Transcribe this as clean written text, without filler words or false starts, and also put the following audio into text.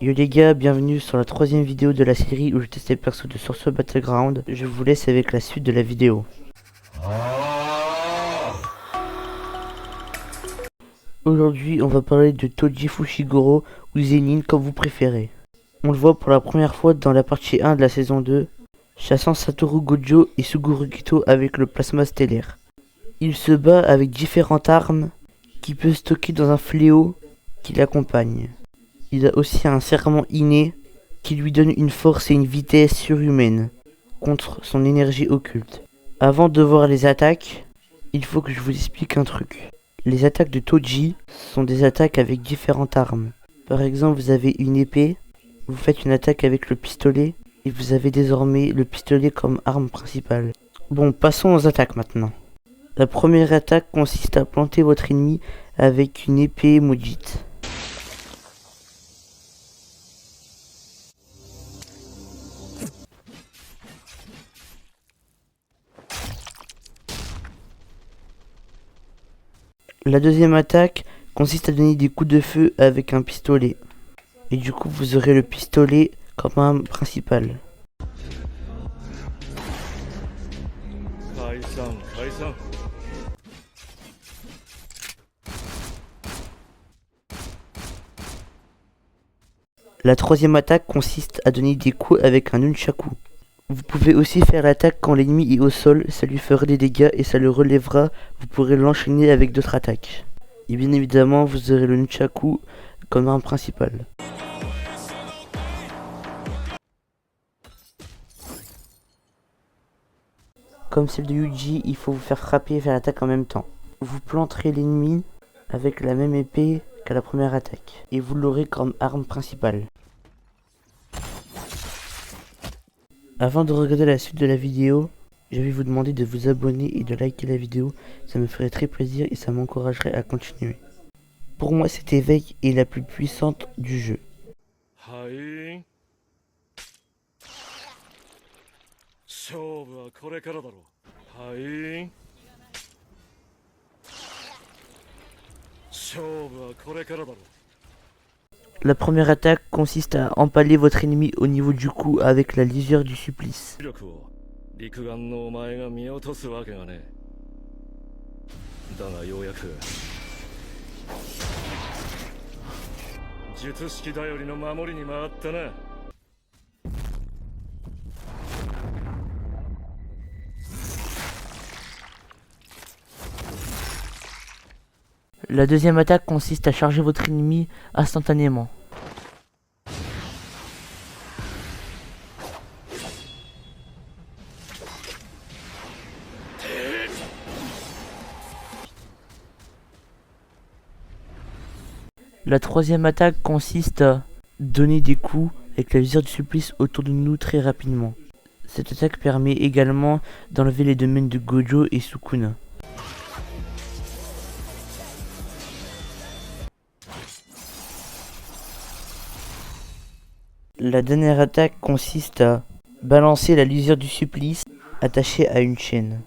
Yo les gars, bienvenue sur la troisième vidéo de la série où je teste les persos de Sorcerer Battleground. Je vous laisse avec la suite de la vidéo. Aujourd'hui, on va parler de Toji Fushiguro ou Zenin comme vous préférez. On le voit pour la première fois dans la partie 1 de la saison 2, chassant Satoru Gojo et Suguru Kito avec le plasma stellaire. Il se bat avec différentes armes qu'il peut stocker dans un fléau qui l'accompagne. Il a aussi un serment inné qui lui donne une force et une vitesse surhumaine contre son énergie occulte. Avant de voir les attaques, il faut que je vous explique un truc. Les attaques de Toji sont des attaques avec différentes armes. Par exemple, vous avez une épée, vous faites une attaque avec le pistolet et vous avez désormais le pistolet comme arme principale. Bon, passons aux attaques maintenant. La première attaque consiste à planter votre ennemi avec une épée maudite. La deuxième attaque consiste à donner des coups de feu avec un pistolet. Et du coup, vous aurez le pistolet comme arme principale. La troisième attaque consiste à donner des coups avec un nunchaku. Vous pouvez aussi faire l'attaque quand l'ennemi est au sol, ça lui fera des dégâts et ça le relèvera, vous pourrez l'enchaîner avec d'autres attaques. Et bien évidemment, vous aurez le nunchaku comme arme principale. Comme celle de Yuji, il faut vous faire frapper et faire l'attaque en même temps. Vous planterez l'ennemi avec la même épée qu'à la première attaque, et vous l'aurez comme arme principale. Avant de regarder la suite de la vidéo, je vais vous demander de vous abonner et de liker la vidéo, ça me ferait très plaisir et ça m'encouragerait à continuer. Pour moi, cette éveil est la plus puissante du jeu. La première attaque consiste à empaler votre ennemi au niveau du cou avec la lisière du supplice. La deuxième attaque consiste à charger votre ennemi instantanément. La troisième attaque consiste à donner des coups avec la lisière du supplice autour de nous très rapidement. Cette attaque permet également d'enlever les domaines de Gojo et Sukuna. La dernière attaque consiste à balancer la lisière du supplice attachée à une chaîne.